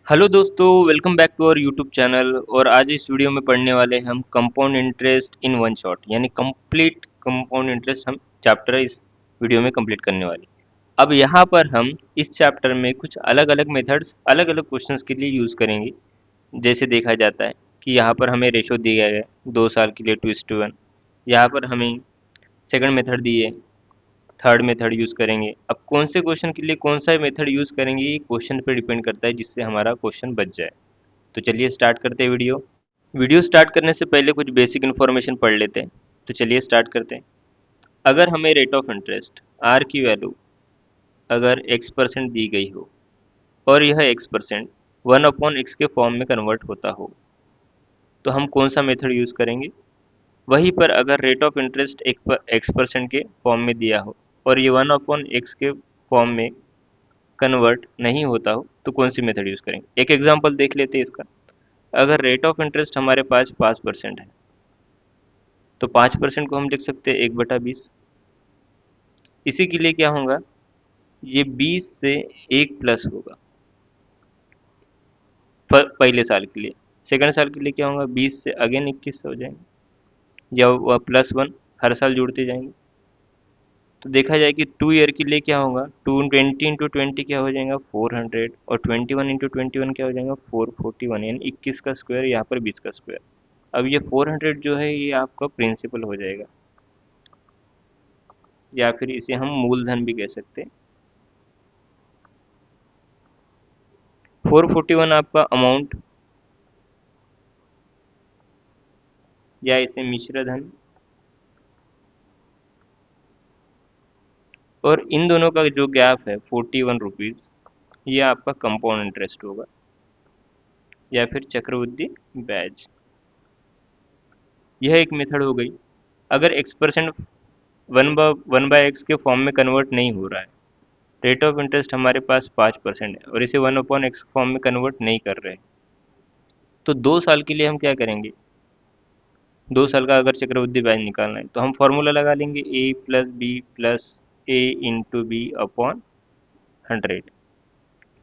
Hello दोस्तों, welcome back to our YouTube channel. और आज इस वीडियो में पढ़ने वाले हम compound interest in one shot, यानी कंप्लीट कंपाउंड इंटरेस्ट हम चैप्टर इस वीडियो में कंप्लीट करने वाले। अब यहाँ पर हम इस चैप्टर में कुछ अलग अलग मेथड्स अलग अलग क्वेश्चंस के लिए यूज़ करेंगे। जैसे देखा जाता है कि यहाँ पर हमें रेशो दिया गया है 2 साल के लिए 2:1। यहाँ पर हमें सेकंड मेथड दी है, थर्ड मेथड यूज़ करेंगे। अब कौन से क्वेश्चन के लिए कौन सा मेथड यूज़ करेंगे ये क्वेश्चन पे डिपेंड करता है, जिससे हमारा क्वेश्चन बच जाए। तो चलिए स्टार्ट करते हैं वीडियो। वीडियो स्टार्ट करने से पहले कुछ बेसिक इन्फॉर्मेशन पढ़ लेते हैं। तो चलिए स्टार्ट करते हैं। अगर हमें रेट ऑफ इंटरेस्ट आर की वैल्यू अगर x% दी गई हो और यह x% 1/x के फॉर्म में कन्वर्ट होता हो, तो हम कौन सा मेथड यूज़ करेंगे। वहीं पर अगर रेट ऑफ इंटरेस्ट x% के फॉर्म में दिया हो और ये 1/x के फॉर्म में कन्वर्ट नहीं होता हो, तो कौन सी मेथड यूज़ करेंगे। एक एग्जांपल देख लेते हैं इसका। अगर रेट ऑफ इंटरेस्ट हमारे पास 5% है, तो 5% को हम लिख सकते हैं 1/20। इसी के लिए क्या होगा, ये 20 से 1 प्लस होगा पहले साल के लिए। सेकंड साल के लिए क्या होगा, 20 से अगेन 21 हो जाएंगे, या वह +1 हर साल जुड़ते जाएंगे। तो देखा जाए कि 2 ईयर के लिए क्या होगा, 220 × 20 क्या हो जाएगा 400, और 21 × 21 क्या हो जाएगा 441, यानी 21 का स्क्वायर, यहाँ पर 20 का स्क्वायर। अब ये 400 जो है ये आपका प्रिंसिपल हो जाएगा, या फिर इसे हम मूलधन भी कह सकते हैं। 441 आपका अमाउंट, या इसे मिश्र धन। और इन दोनों का जो गैप है 41 रुपीज़, ये आपका कंपाउंड इंटरेस्ट होगा, या फिर चक्रवृद्धि ब्याज। यह एक मेथड हो गई। अगर x% 1/x के फॉर्म में कन्वर्ट नहीं हो रहा है, रेट ऑफ इंटरेस्ट हमारे पास 5% है और इसे 1/x फॉर्म में कन्वर्ट नहीं कर रहे, तो 2 साल के लिए हम क्या करेंगे। 2 साल का अगर चक्रवृद्धि ब्याज निकालना है तो हम फॉर्मूला लगा लेंगे a+b+a×b/100।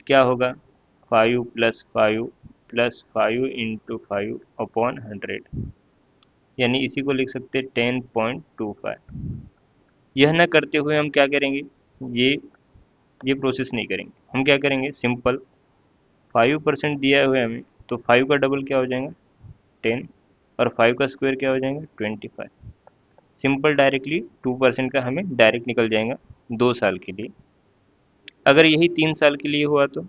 क्या होगा, 5 + 5 + 5 × 5/100, यानी इसी को लिख सकते हैं 10.25। यह न करते हुए हम क्या करेंगे, ये ये प्रोसेस नहीं करेंगे। हम क्या करेंगे, सिंपल 5% दिया हुआ है हमें, तो 5 का डबल क्या हो जाएगा 10, और 5 का स्क्वायर क्या हो जाएगा 25। सिंपल डायरेक्टली 2% का हमें डायरेक्ट निकल जाएगा 2 साल के लिए। अगर यही 3 साल के लिए हुआ तो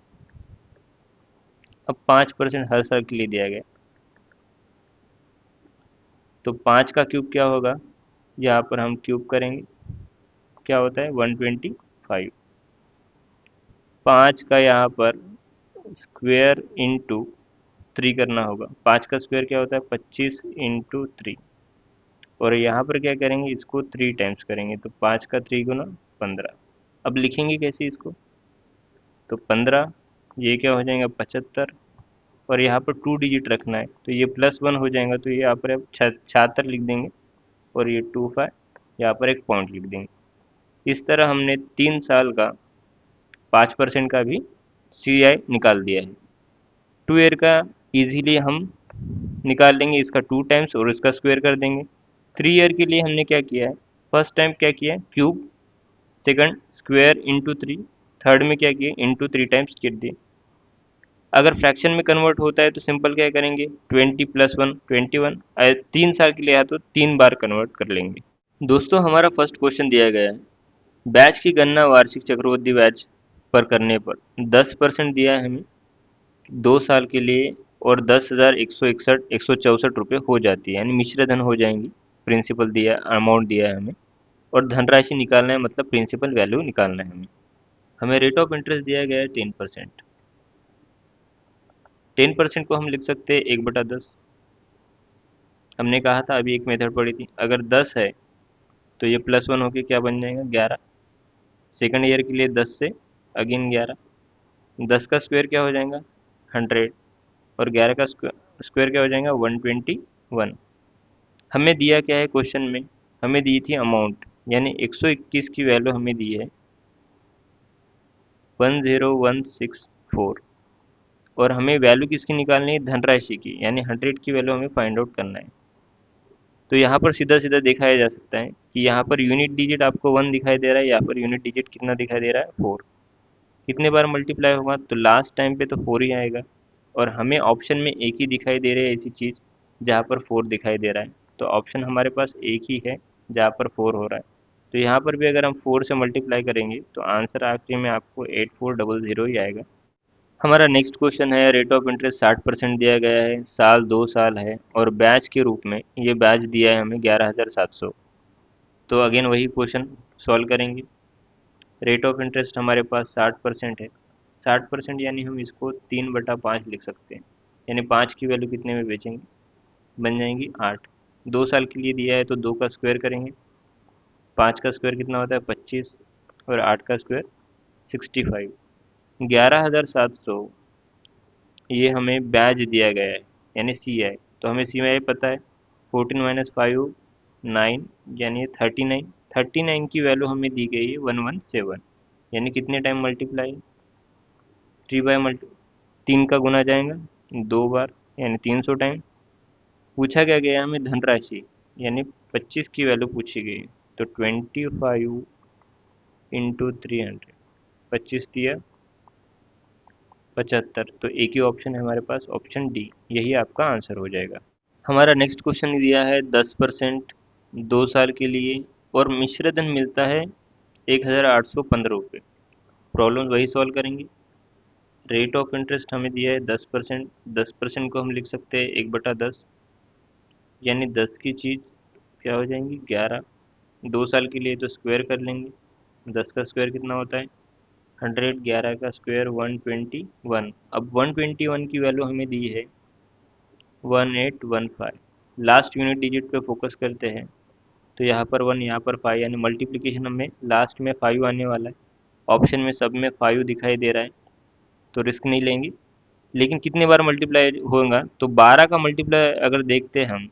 अब 5% हर साल के लिए दिया गया, तो 5 का क्यूब क्या होगा, यहाँ पर हम क्यूब करेंगे, क्या होता है 125। 5 का यहाँ पर स्क्वायर इंटू 3 करना होगा। 5 का स्क्वायर क्या होता है 25 × 3, और यहाँ पर क्या करेंगे, इसको 3 टाइम्स करेंगे, तो 5 का 3 गुना 15। अब लिखेंगे कैसे इसको, तो 15, ये क्या हो जाएगा 75, और यहाँ पर 2 डिजिट रखना है, तो ये +1 हो जाएगा, तो ये यहाँ पर अब 76 लिख देंगे, और ये 25, यहाँ पर एक पॉइंट लिख देंगे। इस तरह हमने 3 साल का 5% का भी CI निकाल दिया है। 2 ईयर का इजीली हम निकाल लेंगे, इसका 2 टाइम्स और इसका स्क्वायर कर देंगे। 3 ईयर के लिए हमने क्या किया है, फर्स्ट टाइम क्या किया है cube, second square into 3, third में क्या किए इंटू 3 टाइम्स कर दिए। अगर फ्रैक्शन में कन्वर्ट होता है तो सिंपल क्या करेंगे, 20 + 1 21, 3 साल के लिए है तो 3 बार कन्वर्ट कर लेंगे। दोस्तों हमारा फर्स्ट क्वेश्चन दिया गया है, ब्याज की गणना वार्षिक चक्रवृद्धि ब्याज पर करने पर 10% दिया है हमें 2 साल के लिए, और 10,161 164 रुपये हो जाती है, यानी मिश्र धन हो जाएंगी। प्रिंसिपल दिया, अमाउंट दिया है हमें, और धनराशि निकालना है, मतलब प्रिंसिपल वैल्यू निकालना है हमें। हमें रेट ऑफ इंटरेस्ट दिया गया है 10%। 10% को हम लिख सकते हैं 1/10। हमने कहा था अभी एक मेथड पढ़ी थी, अगर 10 है तो ये +1 होके क्या बन जाएगा 11। सेकंड ईयर के लिए 10 से अगेन 11, 10 का स्क्वायर क्या हो जाएगा 100, और 11 का स्क्वायर क्या हो जाएगा 121। हमें दिया क्या है क्वेश्चन में, हमें दी थी अमाउंट, यानी 121 की वैल्यू हमें दी है 10164। और हमें वैल्यू किसकी निकालनी है, धनराशि की, यानी 100 की वैल्यू हमें फाइंड आउट करना है। तो यहाँ पर सीधा सीधा दिखाया जा सकता है कि यहाँ पर यूनिट डिजिट आपको 1 दिखाई दे रहा है, यहाँ पर यूनिट डिजिट कितना दिखाई दे रहा है, 4। कितने बार मल्टीप्लाई होगा, तो लास्ट टाइम पे तो 4 ही आएगा। और हमें ऑप्शन में एक ही दिखाई दे रही है ऐसी चीज़ जहाँ पर 4 दिखाई दे रहा है, तो ऑप्शन हमारे पास एक ही है जहाँ पर 4 हो रहा है। तो यहाँ पर भी अगर हम 4 से मल्टीप्लाई करेंगे तो आंसर आखिरी में आपको 8400 ही आएगा। हमारा नेक्स्ट क्वेश्चन है, रेट ऑफ इंटरेस्ट 60% दिया गया है, साल 2 साल है और ब्याज के रूप में ये ब्याज दिया है हमें 11,700। तो अगेन वही क्वेश्चन सॉल्व करेंगे। रेट ऑफ इंटरेस्ट हमारे पास 60% है, 60% यानी हम इसको 3/5 लिख सकते हैं, यानी 5 की वैल्यू कितने में बेचेंगे, बन जाएंगी 8। 2 साल के लिए दिया है तो 2 का स्क्वायर करेंगे, 5 का स्क्वायर कितना होता है 25, और 8 का स्क्वायर 65। 11,700 ये हमें ब्याज दिया गया है, यानी सी आई। तो हमें सी आई पता है, 14 माइनस 5 9, यानी 39। 39 की वैल्यू हमें दी गई है 117, यानी कितने टाइम मल्टीप्लाई, 3 का गुना जाएगा 2 बार, यानी 300 टाइम। पूछा क्या गया हमें, धनराशि, यानी 25 की वैल्यू पूछी गई है। तो 25 इंटू 300, 25 दिया 75। तो एक ही ऑप्शन है हमारे पास, ऑप्शन डी, यही आपका आंसर हो जाएगा। हमारा नेक्स्ट क्वेश्चन दिया है 10% 2 साल के लिए और मिश्र धन मिलता है 1,815 रुपये। प्रॉब्लम वही सॉल्व करेंगे। रेट ऑफ इंटरेस्ट हमें दिया है 10%, 10% को हम लिख सकते हैं 1/10, यानी 10 की चीज़ क्या हो जाएंगी 11। 2 साल के लिए तो स्क्वायर कर लेंगे, 10 का स्क्वायर कितना होता है 100, 11 का स्क्वायर 121। अब 121 की वैल्यू हमें दी है 1815। लास्ट यूनिट डिजिट पे फोकस करते हैं, तो यहाँ पर 1 यहाँ पर 5, यानी मल्टीप्लिकेशन हमें लास्ट में 5 आने वाला है। ऑप्शन में सब में 5 दिखाई दे रहा है, तो रिस्क नहीं लेंगे। लेकिन कितने बार मल्टीप्लाई होगा, तो 12 का मल्टीप्लाई अगर देखते हैं हम,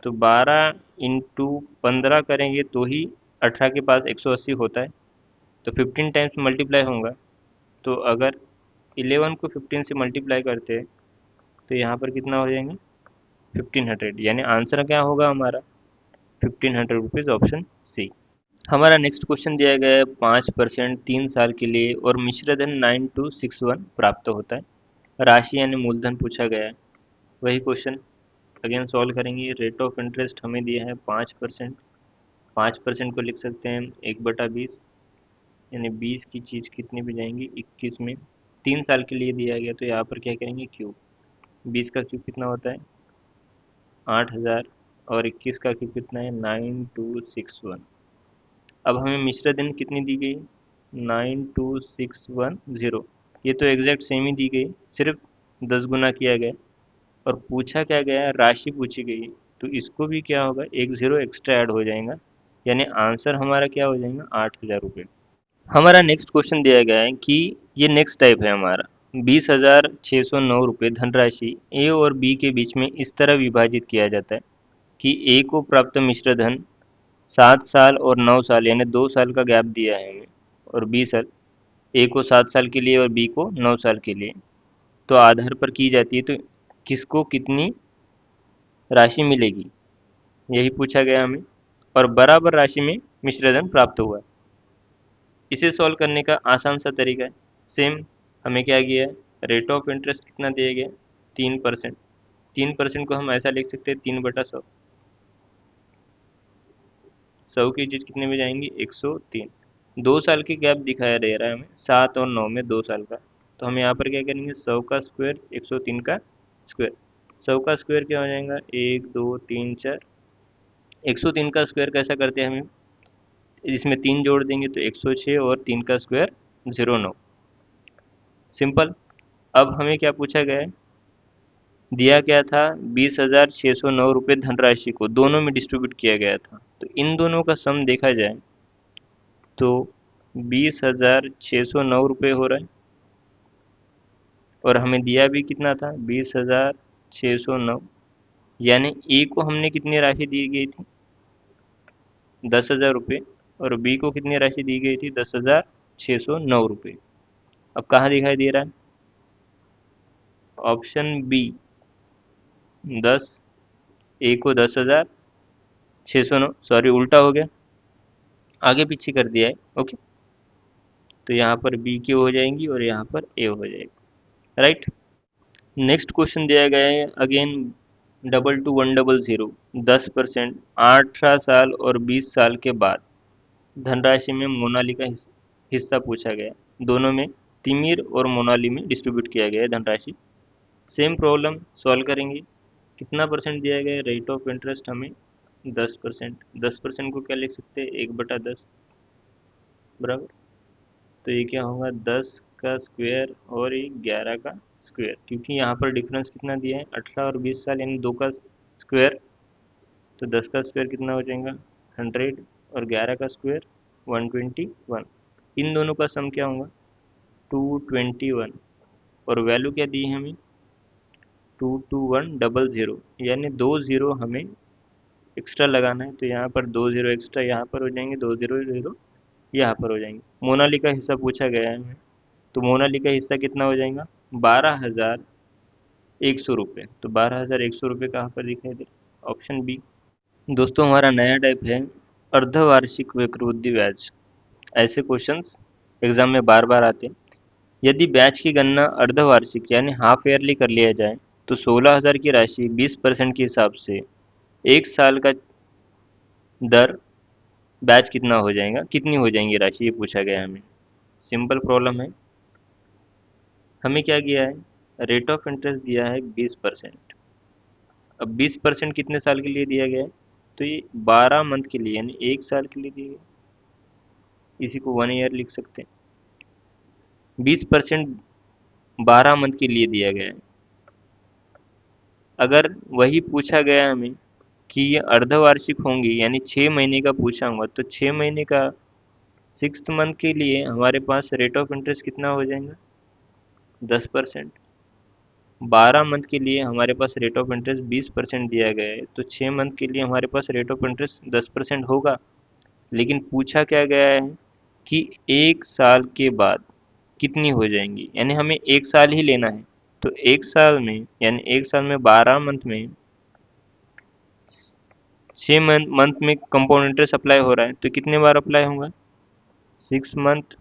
तो 12 इंटू 15 करेंगे तो ही 18 के पास 180 होता है, तो 15 टाइम्स मल्टीप्लाई होगा। तो अगर 11 को 15 से मल्टीप्लाई करते हैं तो यहाँ पर कितना हो जाएंगे 1500, यानी आंसर क्या होगा हमारा 1500 रुपीज़, ऑप्शन सी। हमारा नेक्स्ट क्वेश्चन दिया गया है 5% 3 साल के लिए और मिश्र धन 9261 प्राप्त होता है। राशि यानी मूलधन पूछा गया है, वही क्वेश्चन अगेन सॉल्व करेंगे। रेट ऑफ इंटरेस्ट हमें दिया है 5%, 5% को लिख सकते हैं 1/20, यानी 20 की चीज़ कितनी भी जाएंगी 21 में। 3 साल के लिए दिया गया तो यहाँ पर क्या करेंगे क्यूब, 20 का क्यूब कितना होता है 8000, और 21 का क्यूब कितना है 9261। अब हमें मिश्र दिन कितनी दी गई 92610, ये तो एग्जैक्ट सेम ही दी गई, सिर्फ 10 गुना किया गया। और पूछा क्या गया, राशि पूछी गई, तो इसको भी क्या होगा एक ज़ीरो एक्स्ट्रा ऐड हो जाएगा, यानी आंसर हमारा क्या हो जाएगा 8,000 रुपये। हमारा नेक्स्ट क्वेश्चन दिया गया है कि ये नेक्स्ट टाइप है हमारा, 20,609 रुपये धनराशि ए और बी के बीच में इस तरह विभाजित किया जाता है कि ए को प्राप्त मिश्र धन 7 साल और 9 साल, यानी 2 साल का गैप दिया है हमें, और बी सर ए को 7 साल के लिए और बी को 9 साल के लिए, तो आधार पर की जाती है, तो किसको कितनी राशि मिलेगी, यही पूछा गया हमें। और बराबर राशि में मिश्रधन प्राप्त हुआ है। इसे सॉल्व करने का आसान सा तरीका है, सेम हमें क्या किया है, रेट ऑफ इंटरेस्ट कितना दिया गया 3%, 3% को हम ऐसा लिख सकते हैं 3/100, 100 की चीज़ कितने में जाएंगी 103। 2 साल की गैप दिखाया दे रहा है हमें, 7 और 9 में 2 साल का, तो हम यहाँ पर क्या करेंगे 100 का स्क्वायर 103 का स्क्वायर। 100 का स्क्वायर क्या हो जाएगा 1 2 3 4, 103 का स्क्वायर कैसा करते हैं हमें, इसमें 3 जोड़ देंगे तो 106, और 3 का स्क्वायर 09, सिंपल। अब हमें क्या पूछा गया है, दिया क्या था 20,609 रुपये धनराशि को दोनों में डिस्ट्रीब्यूट किया गया था, तो इन दोनों का सम देखा जाए तो 20,609 रुपये हो रहा है, और हमें दिया भी कितना था 20,609, यानी ए को हमने कितनी राशि दी गई थी 10,000 रुपये, और बी को कितनी राशि दी गई थी 10,609 रुपये। अब कहाँ दिखाई दे रहा है, ऑप्शन बी 10, ए को 10,000, 609, सॉरी उल्टा हो गया, आगे पीछे कर दिया है। ओके, तो यहाँ पर बी क्यू हो जाएंगी और यहाँ पर ए हो जाएगा। राइट। नेक्स्ट क्वेश्चन दिया गया है अगेन 22,100, 10%, 18 साल और 20 साल के बाद धनराशि में मोनाली का हिस्सा पूछा गया। दोनों में तिमिर और मोनाली में डिस्ट्रीब्यूट किया गया है धनराशि। सेम प्रॉब्लम सॉल्व करेंगे। कितना परसेंट दिया गया है? रेट ऑफ इंटरेस्ट हमें 10%। 10% को क्या लिख सकते हैं? 1/10 बराबर। तो ये क्या होगा? 10 का स्क्वायर और ये 11 का स्क्वायर, क्योंकि यहाँ पर डिफरेंस कितना दिया है? 18 और 20 साल, यानी 2 का स्क्वायर। तो 10 का स्क्वायर कितना हो जाएगा? 100, और 11 का स्क्वायर 121। इन दोनों का सम क्या होगा? 221। और वैल्यू क्या दी है हमें? 22100, यानी 2 ज़ीरो हमें एक्स्ट्रा लगाना है। तो यहाँ पर 2 ज़ीरो एक्स्ट्रा यहाँ पर हो जाएंगे, 2 ज़ीरो ज़ीरो यहाँ पर हो जाएंगे। मोनाली का हिस्सा पूछा गया है हमें, तो मोनाली का हिस्सा कितना हो जाएगा? 12,100 रुपये। तो 12,100 रुपये कहाँ पर दिखाई दे? Option B. दोस्तों हमारा नया टाइप है अर्धवार्षिक चक्रवृद्धि ब्याज। ऐसे क्वेश्चंस एग्जाम में बार बार आते हैं। यदि ब्याज की गणना अर्धवार्षिक यानी हाफ ईयरली कर लिया जाए तो 16,000 की राशि 20% के हिसाब से एक साल का दर ब्याज कितना हो जाएगा, कितनी हो जाएंगी राशि, ये पूछा गया है हमें। सिंपल प्रॉब्लम है। हमें क्या किया है? रेट ऑफ इंटरेस्ट दिया है 20%। अब 20% कितने साल के लिए दिया गया है? तो ये 12 मंथ के लिए, यानी एक साल के लिए दिया गया। इसी को 1 ईयर लिख सकते हैं। 20% 12 मंथ के लिए दिया गया है। अगर वही पूछा गया हमें कि ये अर्धवार्षिक होंगी, यानी 6 महीने का पूछा होगा, तो 6 महीने का 6th मंथ के लिए हमारे पास रेट ऑफ इंटरेस्ट कितना हो जाएगा? 10%। 12 मंथ के लिए हमारे पास रेट ऑफ इंटरेस्ट 20% दिया गया है, तो 6 मंथ के लिए हमारे पास रेट ऑफ इंटरेस्ट 10% होगा। लेकिन पूछा क्या गया है कि एक साल के बाद कितनी हो जाएंगी, यानी हमें एक साल ही लेना है। तो एक साल में, यानी एक साल में 12 मंथ में 6 मंथ में कंपाउंड इंटरेस्ट अप्लाई हो रहा है, तो कितने बार अप्लाई होगा? 6 मंथ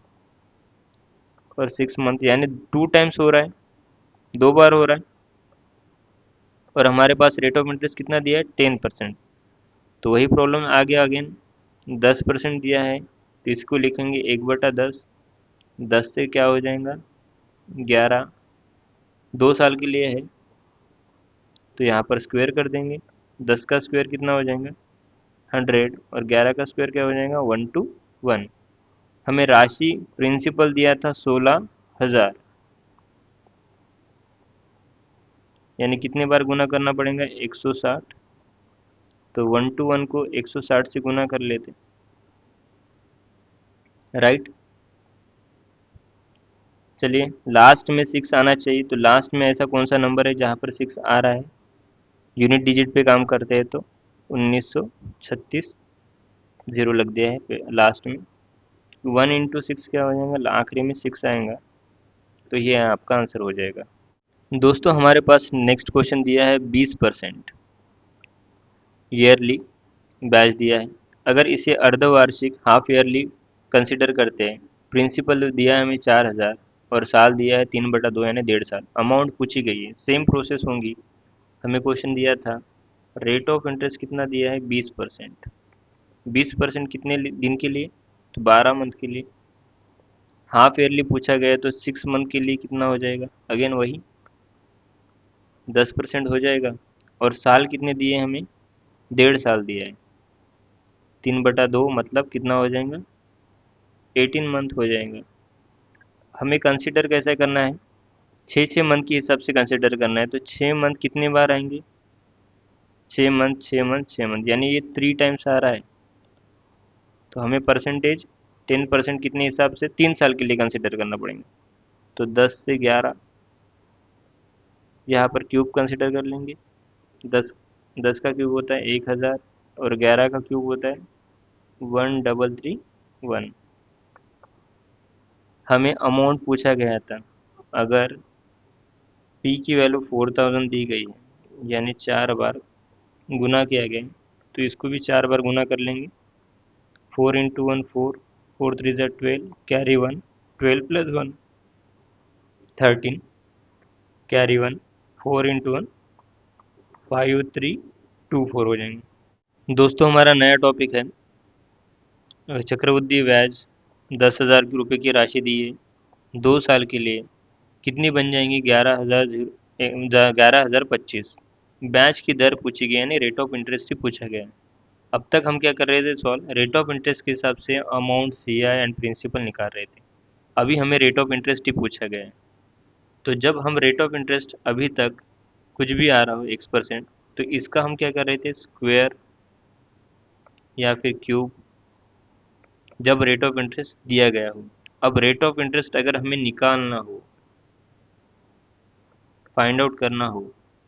और 6 मंथ, यानी 2 टाइम्स हो रहा है, 2 बार हो रहा है। और हमारे पास रेट ऑफ इंटरेस्ट कितना दिया है? 10%। तो वही प्रॉब्लम आ गया अगेन, 10% दिया है, तो इसको लिखेंगे 1/10। 10 से क्या हो जाएगा? 11। 2 साल के लिए है, तो यहाँ पर स्क्वायर कर देंगे। 10 का स्क्वायर कितना हो जाएगा? 100, और 11 का स्क्वायर क्या हो जाएगा? 121। हमें राशि प्रिंसिपल दिया था 16,000, यानी कितने बार गुना करना पड़ेगा? 160। तो 121 को 160 से गुना कर लेते। राइट। चलिए, लास्ट में 6 आना चाहिए, तो लास्ट में ऐसा कौन सा नंबर है जहाँ पर 6 आ रहा है? यूनिट डिजिट पे काम करते हैं तो 1936, जीरो लग दिया है लास्ट में। 1 × 6 क्या हो जाएगा? आखिरी में 6 आएगा, तो ये आपका आंसर हो जाएगा। दोस्तों हमारे पास नेक्स्ट क्वेश्चन दिया है 20% ईयरली बैच दिया है। अगर इसे अर्धवार्षिक हाफ ईयरली कंसिडर करते हैं, प्रिंसिपल दिया है हमें 4,000 और साल दिया है 3/2 यानी 1.5 साल। अमाउंट पूछी गई है, सेम प्रोसेस होंगी। हमें क्वेश्चन दिया था रेट ऑफ इंटरेस्ट कितना दिया है? 20%। 20% कितने दिन के लिए? तो 12 मंथ के लिए। हाफ ईयरली पूछा गया तो 6 मंथ के लिए कितना हो जाएगा? अगेन वही 10% हो जाएगा। और साल कितने दिए हमें? 1.5 साल दिया है। 3/2 मतलब कितना हो जाएगा? 18 मंथ हो जाएगा। हमें कंसिडर कैसे करना है? 6 6 मंथ के हिसाब से कंसिडर करना है। तो 6 मंथ कितने बार आएंगे? 6 मंथ, 6 मंथ, 6 मंथ, यानी ये 3 टाइम्स आ रहा है। तो हमें परसेंटेज 10% कितने हिसाब से? 3 साल के लिए कंसिडर करना पड़ेगा। तो 10 से 11, यहाँ पर क्यूब कंसिडर कर लेंगे। 10 10 का क्यूब होता है 1,000, और 11 का क्यूब होता है 1,331। हमें अमाउंट पूछा गया था। अगर पी की वैल्यू 4000 दी गई है, यानी 4 बार गुना किया गया है, तो इसको भी 4 बार गुना कर लेंगे। 4 इंटू 1 4, 4 3 ज़ा 12, कैरी 1, 12 प्लस 1 13, कैरी 1, 4 इंटू 1 5 3 2 4 हो जाएंगे। दोस्तों हमारा नया टॉपिक है चक्रवृद्धि ब्याज। 10,000 रुपये की राशि दी है 2 साल के लिए, कितनी बन जाएंगी? 11,025। ब्याज की दर पूछी गई, यानी रेट ऑफ इंटरेस्ट ही पूछा गया है। अब तक हम क्या कर रहे थे? सॉल्व रेट ऑफ इंटरेस्ट के हिसाब से amount, C I and principal निकाल रहे थे। अभी हमें रेट ऑफ इंटरेस्ट ही पूछा गया है। तो जब हम रेट ऑफ इंटरेस्ट अभी तक कुछ भी आ रहा हो x%, तो इसका हम क्या कर रहे थे? स्क्वायर या फिर क्यूब, जब रेट ऑफ इंटरेस्ट दिया गया हो। अब रेट ऑफ इंटरेस्ट अगर हमें निकालना हो, फाइंड आउट करना हो,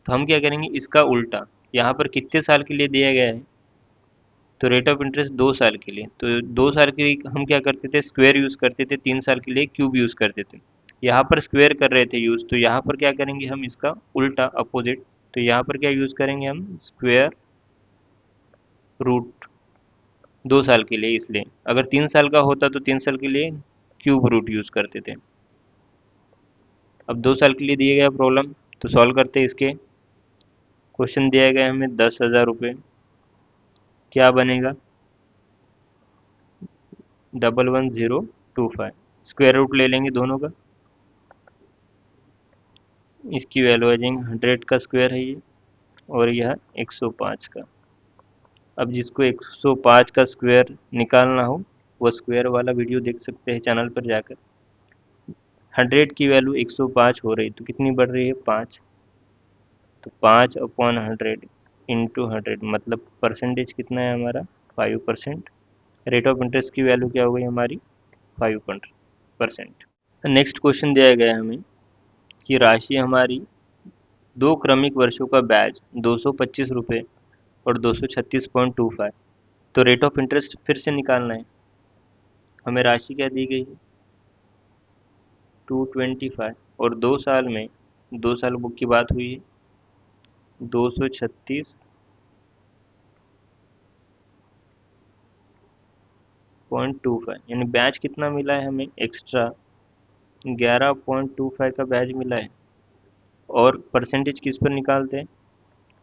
तो हम क्या करेंगे? इसका उल्टा। यहाँ पर कितने साल के लिए दिया गया है? तो रेट ऑफ इंटरेस्ट 2 साल के लिए, तो 2 साल के लिए हम क्या करते थे? स्क्वायर यूज़ करते थे। 3 साल के लिए क्यूब यूज़ करते थे। यहाँ पर स्क्वायर कर रहे थे यूज़, तो यहाँ पर क्या करेंगे हम? इसका उल्टा, अपोजिट। तो यहाँ पर क्या यूज़ करेंगे हम? Square root. 2 साल के लिए, इसलिए अगर 3 साल का होता तो 3 साल के लिए क्यूब रूट यूज़ करते थे। अब 2 साल के लिए दिए गया प्रॉब्लम, तो सॉल्व करते हैं इसके। क्वेश्चन दिया गया हमें 10,000 रुपये, क्या बनेगा? 11025। स्क्वायर रूट ले लेंगे दोनों का, इसकी वैल्यू आ जाएंगी 100 का स्क्वायर है ये, और यह 105 का। अब जिसको 105 का स्क्वायर निकालना हो, वो स्क्वायर वाला वीडियो देख सकते हैं चैनल पर जाकर। 100 की वैल्यू 105 हो रही, तो कितनी बढ़ रही है? 5। तो 5/100 इंटू 100, मतलब परसेंटेज कितना है हमारा? 5%। रेट ऑफ इंटरेस्ट की वैल्यू क्या हो गई हमारी? 5%। नेक्स्ट क्वेश्चन दिया गया है हमें कि राशि हमारी 2 क्रमिक वर्षों का ब्याज 225 रुपये और 236.25। तो रेट ऑफ इंटरेस्ट फिर से निकालना है हमें। राशि क्या दी गई है? 225, और 2 साल में, 2 साल बुक की बात हुई है, 236.25, यानी ब्याज कितना मिला है हमें एक्स्ट्रा? 11.25 का ब्याज मिला है। और परसेंटेज किस पर निकालते हैं?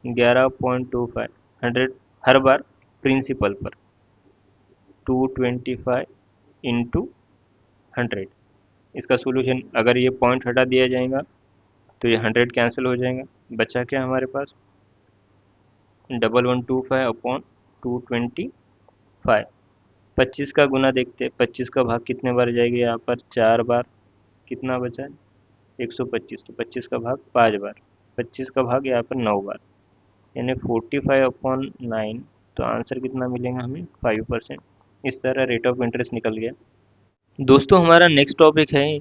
11.25, 100 हर बार प्रिंसिपल पर। 225 इंटू 100। इसका सोल्यूशन, अगर ये पॉइंट हटा दिया जाएगा तो ये 100 कैंसिल हो जाएगा। बचा क्या हमारे पास? 1125 अपॉन 225। 25 का गुना देखते हैं, 25 का भाग कितने बार जाएगी? यहाँ पर 4 बार। कितना बचा? 125, तो 25 का भाग 5 बार, 25 का भाग यहाँ पर 9 बार, यानी 45/9। तो आंसर कितना मिलेगा हमें? 5%। इस तरह रेट ऑफ इंटरेस्ट निकल गया। दोस्तों हमारा नेक्स्ट टॉपिक है,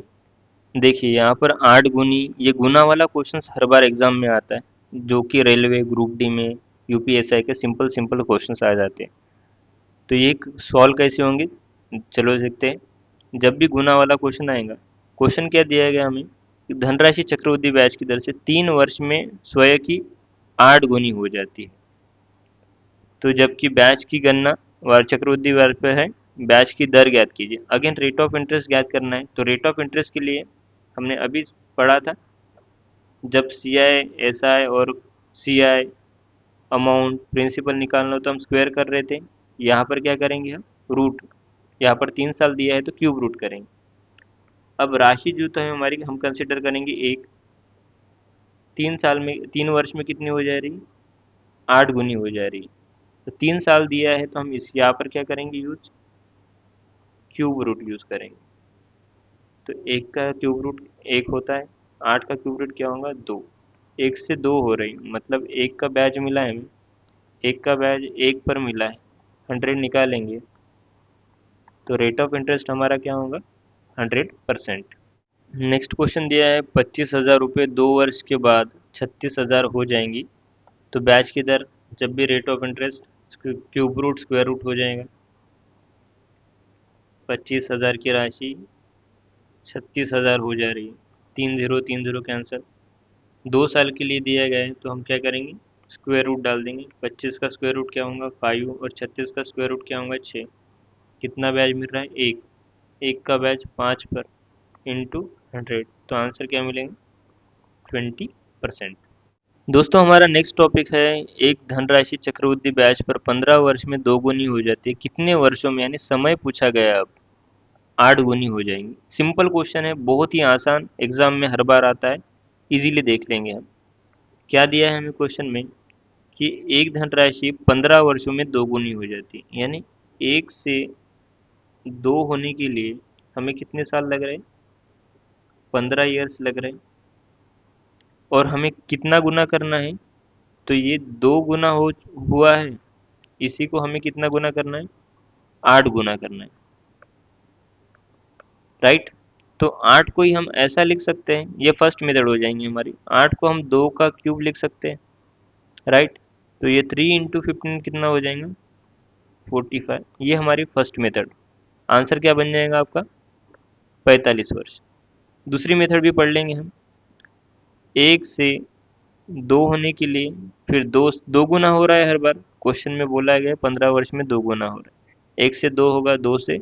देखिए यहाँ पर 8 गुनी, ये गुना वाला क्वेश्चन हर बार एग्जाम में आता है, जो कि रेलवे ग्रुप डी में, यूपीएसआई के सिंपल सिंपल क्वेश्चंस आ जाते हैं। तो ये सॉल्व कैसे होंगे, चलो देखते हैं। जब भी गुना वाला क्वेश्चन आएगा, क्वेश्चन क्या दिया गया हमें कि धनराशि चक्रवृद्धि ब्याज की दर से 3 वर्ष में स्वयं की 8 गुनी हो जाती है। तो जबकि ब्याज की गणना चक्रवृद्धि ब्याज पर है, ब्याज की दर ज्ञात कीजिए। अगेन रेट ऑफ इंटरेस्ट ज्ञात करना है, तो रेट ऑफ इंटरेस्ट के लिए हमने अभी पढ़ा था, जब सी आई, एस आई और सी आई, अमाउंट, प्रिंसिपल निकालना हो तो हम स्क्वायर कर रहे थे। यहाँ पर क्या करेंगे हम? रूट। यहाँ पर 3 साल दिया है तो क्यूब रूट करेंगे। अब राशि जो तो है हमारी, हम कंसिडर करेंगे एक। 3 साल में, 3 वर्ष में कितनी हो जा रही? 8 गुनी हो जा रही। तो 3 साल दिया है तो हम इस यहाँ पर क्या करेंगे? यूज क्यूब रूट यूज करेंगे। तो एक का क्यूब रूट एक होता है, 8 का क्यूब रूट क्या होगा? 2। एक से 2 हो रही, मतलब एक का ब्याज मिला है हमें, एक का ब्याज एक पर मिला है, 100 निकालेंगे तो रेट ऑफ इंटरेस्ट हमारा क्या होगा? 100%। नेक्स्ट क्वेश्चन दिया है 25,000 रुपये 2 वर्ष के बाद 36,000 हो जाएंगी, तो ब्याज की दर, जब भी rate of interest cube root square root हो जाएगा। 25,000 की राशि 36,000 हो जा रही है, 3 0 3 0 कैंसिल, 2 साल के लिए दिया गया है तो हम क्या करेंगे, स्क्वायर रूट डाल देंगे। 25 का स्क्वायर रूट क्या होगा 5 और 36 का स्क्वायर रूट क्या होगा 6। कितना ब्याज मिल रहा है 1, 1 का ब्याज 5 पर इंटू 100, तो आंसर क्या मिलेंगे 20%। दोस्तों हमारा नेक्स्ट टॉपिक है, एक धनराशि चक्रवृद्धि ब्याज पर 15 वर्ष में दोगुनी हो जाती है, कितने वर्षों में, यानी समय पूछा गया है। अब 8 गुनी हो जाएंगी। सिंपल क्वेश्चन है, बहुत ही आसान, एग्जाम में हर बार आता है, इजीली देख लेंगे हम। क्या दिया है हमें क्वेश्चन में कि एक धनराशि 15 वर्षों में दोगुनी हो जाती है, यानी 1 से 2 होने के लिए हमें कितने साल लग रहे हैं, 15 ईयर्स लग रहे हैं। और हमें कितना गुना करना है, तो ये 2 गुना हो हुआ है, इसी को हमें कितना गुना करना है, 8 गुना करना है, राइट। तो 8 को ही हम ऐसा लिख सकते हैं, ये फर्स्ट मेथड हो जाएंगी हमारी। 8 को हम 2 का क्यूब लिख सकते हैं, राइट। तो ये 3 इंटू 15 कितना हो जाएगा 45, ये हमारी फर्स्ट मेथड। आंसर क्या बन जाएगा आपका 45 वर्ष। दूसरी मेथड भी पढ़ लेंगे हम। 1 से 2 होने के लिए फिर दो गुना हो रहा है, हर बार क्वेश्चन में बोला गया है 15 वर्ष में 2 गुना हो रहा है। 1 से 2 होगा 2 से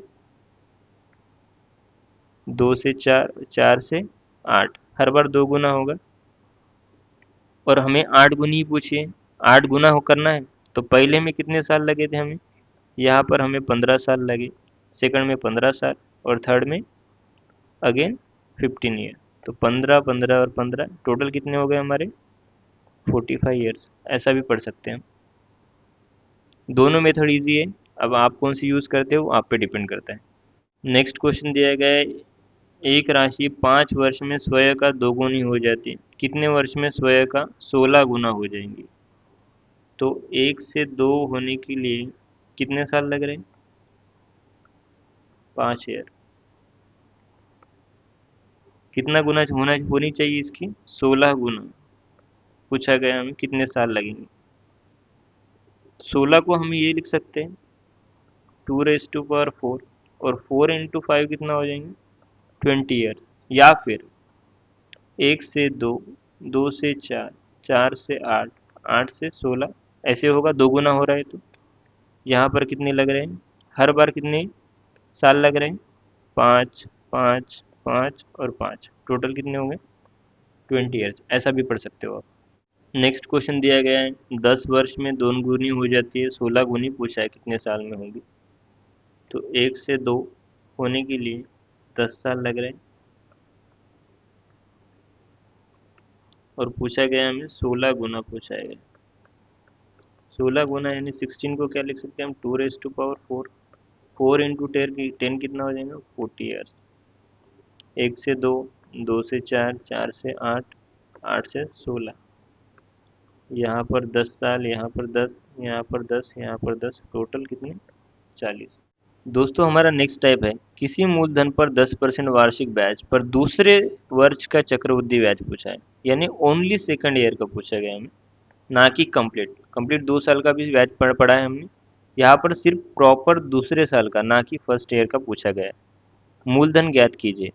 4, 4 से 8, हर बार 2 गुना होगा। और हमें 8 गुनी ही पूछी है, 8 गुना हो करना है। तो पहले में कितने साल लगे थे हमें, यहाँ पर हमें 15 साल लगे, सेकंड में 15 साल, और थर्ड में अगेन 15 ईयर। तो 15, 15 और 15 टोटल कितने हो गए हमारे 45 ईयर्स, ऐसा भी पढ़ सकते हैं। दोनों मेथड इजी है, अब आप कौन सी यूज़ करते हो आप पे डिपेंड करता है। नेक्स्ट क्वेश्चन दिया गया है, एक राशि 5 वर्ष में स्वयं का दोगुनी हो जाती है, कितने वर्ष में स्वयं का 16 गुना हो जाएंगी। तो 1 से 2 होने के लिए कितने साल लग रहे हैं 5 ईयर। कितना गुना होनी चाहिए इसकी 16 गुना, पूछा गया हमें कितने साल लगेंगे। 16 को हम ये लिख सकते हैं 2⁴ और 4 इंटू 5 कितना हो जाएंगे 20 ईयर्स। या फिर 1 से 2, 2 से 4, 4 से 8, 8 से 16, ऐसे होगा, दो गुना हो रहा है। तो यहाँ पर कितने लग रहे हैं, हर बार कितने साल लग रहे हैं 5, 5, 5 और 5, टोटल कितने हो गए 20 ईयर्स, ऐसा भी पढ़ सकते हो आप। नेक्स्ट क्वेश्चन दिया गया है, 10 वर्ष में 2 गुनी हो जाती है, 16 गुनी पूछा है कितने साल में होगी। तो 1 से 2 होने के लिए 10 साल लग रहे हैं, और पूछा गया हमें 16 गुना पूछा है। 16 गुना यानी 16 को क्या लिख सकते हैं हम 2⁴ 4 इंटू 10 कितना हो जाएगा 40 ईयर्स। 1 से 2, 2 से 4, 4 से 8, 8 से 16, यहाँ पर 10 साल, यहाँ पर 10, यहाँ पर 10, यहाँ पर 10, टोटल कितने 40। दोस्तों हमारा नेक्स्ट टाइप है, किसी मूलधन पर 10% वार्षिक ब्याज पर दूसरे वर्ष का चक्रवृद्धि ब्याज पूछा है, यानी ओनली सेकंड ईयर का पूछा गया हमें, ना कि कंप्लीट। कंप्लीट 2 साल का भी ब्याज पढ़ा है हमने, यहाँ पर सिर्फ प्रॉपर दूसरे साल का, ना कि फर्स्ट ईयर का पूछा गया है। मूलधन ज्ञात कीजिए।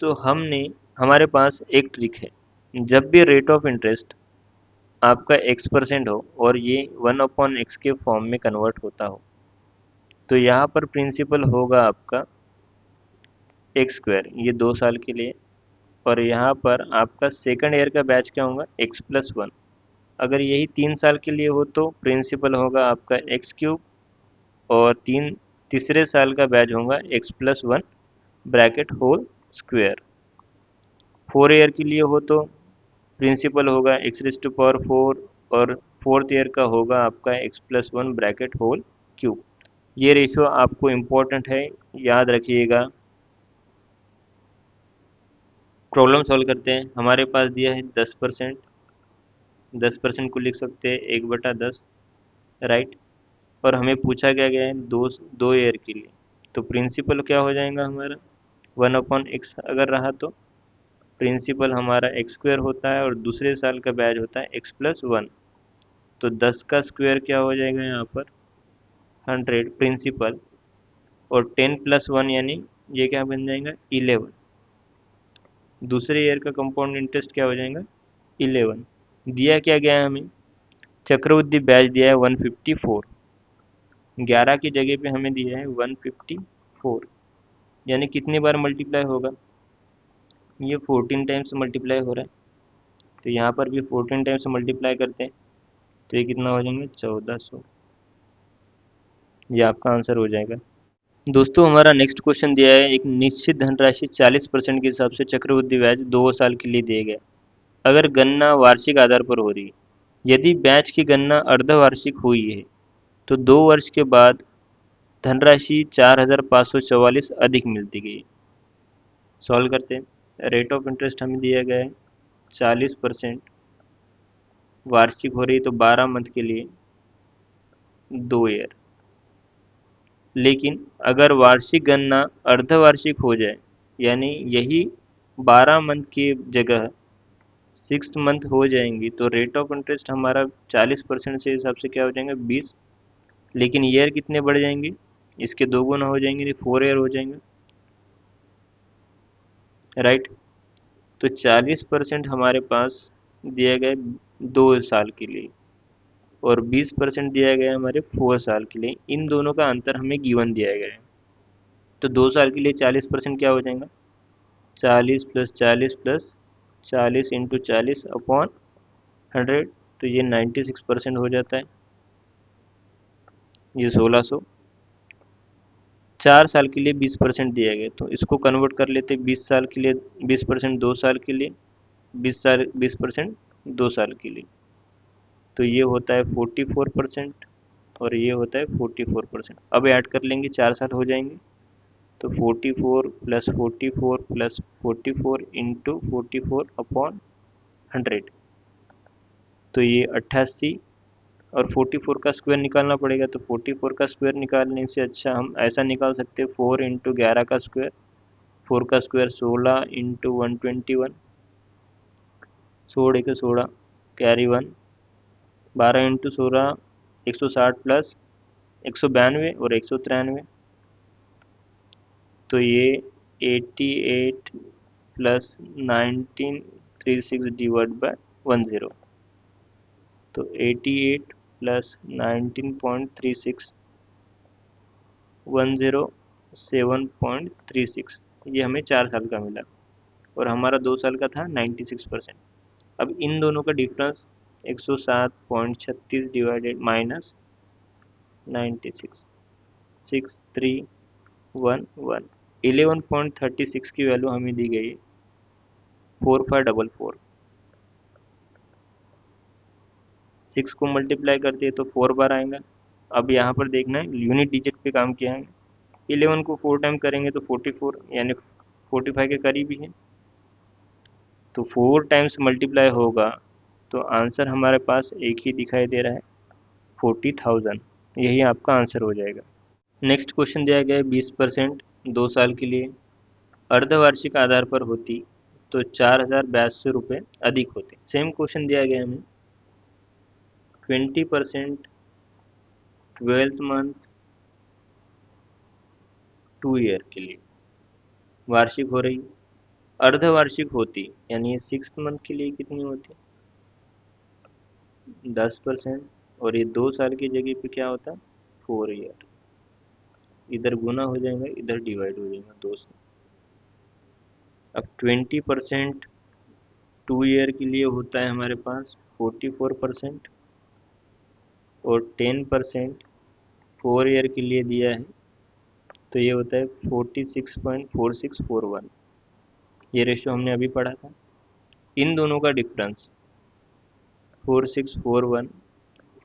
तो हमारे पास एक ट्रिक है, जब भी रेट ऑफ इंटरेस्ट आपका x% हो और ये 1/x के फॉर्म में कन्वर्ट होता हो, तो यहाँ पर प्रिंसिपल होगा आपका x², ये 2 साल के लिए। और यहाँ पर आपका सेकंड ईयर का बैच क्या होगा x+1। अगर यही 3 साल के लिए हो तो प्रिंसिपल होगा आपका x³ और तीसरे साल का बैच होगा x+1 bracket whole square. 4 year के लिए हो तो प्रिंसिपल होगा x⁴ और फोर्थ ईयर का होगा आपका x+1 ब्रैकेट होल क्यूब। ये रेशियो आपको इम्पोर्टेंट है, याद रखिएगा। प्रॉब्लम सॉल्व करते हैं। हमारे पास दिया है 10%, 10% को लिख सकते हैं 1/10, राइट। और हमें पूछा गया है दो ईयर के लिए, तो प्रिंसिपल क्या हो जाएगा हमारा 1/x अगर रहा तो प्रिंसिपल हमारा x² होता है और दूसरे साल का ब्याज होता है x+1। तो 10 का स्क्वायर क्या हो जाएगा यहाँ पर 100 प्रिंसिपल, और 10+1 यानी ये क्या बन जाएगा 11। दूसरे ईयर का कंपाउंड इंटरेस्ट क्या हो जाएगा 11 दिया क्या गया है हमें, चक्रवृद्धि ब्याज दिया है 154, 11 की जगह पे हमें दिया है 154, यानी कितनी बार मल्टीप्लाई होगा, ये 14 टाइम्स मल्टीप्लाई हो रहा है, तो यहाँ पर भी 14 टाइम्स मल्टीप्लाई करते हैं तो ये कितना हो जाएंगे 1400, ये आपका आंसर हो जाएगा। दोस्तों हमारा नेक्स्ट क्वेश्चन दिया है, एक निश्चित धनराशि 40% के हिसाब से चक्रवृद्धि ब्याज 2 साल के लिए दिया गया, अगर गणना वार्षिक आधार पर हो रही है, यदि ब्याज की गणना अर्धवार्षिक हुई है तो 2 वर्ष के बाद धनराशि 4544 अधिक मिलती गई। सॉल्व करते हैं। रेट ऑफ इंटरेस्ट हमें दिया गया है 40%, वार्षिक हो रही तो 12 मंथ के लिए 2 ईयर, लेकिन अगर वार्षिक गणना अर्धवार्षिक हो जाए, यानी यही 12 मंथ की जगह 6 मंथ हो जाएंगी, तो रेट ऑफ इंटरेस्ट हमारा 40% से हिसाब से क्या हो जाएंगे 20, लेकिन ईयर कितने बढ़ जाएंगे, इसके 2 गुना हो जाएंगे, 4 ईयर हो जाएंगे, राइट। तो 40% हमारे पास दिया गया 2 साल के लिए और 20% दिया गया है हमारे 4 साल के लिए, इन दोनों का अंतर हमें गिवन दिया गया है। तो 2 साल के लिए 40% क्या हो जाएगा, 40 + 40 + 40 इंटू 40/100, तो ये 96% हो जाता है, ये 1600। 4 साल के लिए 20% दिया गया, तो इसको कन्वर्ट कर लेते 20 साल के लिए, 20% 2 साल के लिए, 20% 2 साल के लिए, तो ये होता है 44% और ये होता है 44%। अब ऐड कर लेंगे, 4 साल हो जाएंगे, तो 44 + 44 + 44 इंटू 44/100, तो ये 88, और 44 का स्क्वायर निकालना पड़ेगा, तो 44 का स्क्वायर निकालने से अच्छा हम ऐसा निकाल सकते हैं 4 इंटू 11 का स्क्वायर, 4 का स्क्वायर 16 इंटू 121, 16 के 16 कैरी 1, 12 इंटू 16 160 प्लस 192 और 193, तो ये 88 प्लस 1936 डिवाइड बाय 10, तो 88 प्लस 19.36 107.36, ये हमें 4 साल का मिला और हमारा 2 साल का था 96%। अब इन दोनों का डिफरेंस 107.36 डिवाइडेड माइनस 96, 6311, 11.36 की वैल्यू हमें दी गई है 4544, 6 को मल्टीप्लाई करते हैं तो 4 बार आएगा। अब यहाँ पर देखना है यूनिट डिजिट पे काम किया है, 11 को 4 टाइम करेंगे तो 44 यानी 45 के करीब ही है, तो 4 टाइम्स मल्टीप्लाई होगा तो आंसर हमारे पास एक ही दिखाई दे रहा है 40,000, यही आपका आंसर हो जाएगा। नेक्स्ट क्वेश्चन दिया गया है 20% 2 साल के लिए अर्धवार्षिक आधार पर होती तो 4082 रुपये अधिक होते। सेम क्वेश्चन दिया गया है हमें 20% 12th मंथ 2 ईयर के लिए वार्षिक हो रही, अर्धवार्षिक होती यानी 6th मंथ के लिए कितनी होती 10%, और ये 2 साल की जगह पे क्या होता 4 ईयर, इधर गुना हो जाएगा इधर डिवाइड हो जाएगा 2 से। अब 20% 2 ईयर के लिए होता है हमारे पास 44% और 10% 4 ईयर के लिए दिया है तो ये होता है 46.4641, ये रेशो हमने अभी पढ़ा था। इन दोनों का डिफरेंस 4641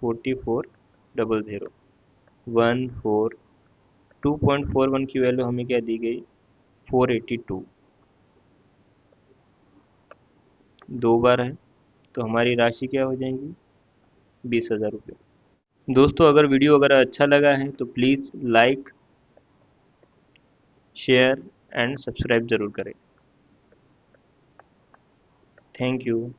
4400 14 2.41 की वैल्यू हमें क्या दी गई 482, 2 बार है तो हमारी राशि क्या हो जाएगी 20,000 रुपये। दोस्तों अगर वीडियो अगर अच्छा लगा है तो please like share and subscribe ज़रूर करें। Thank you.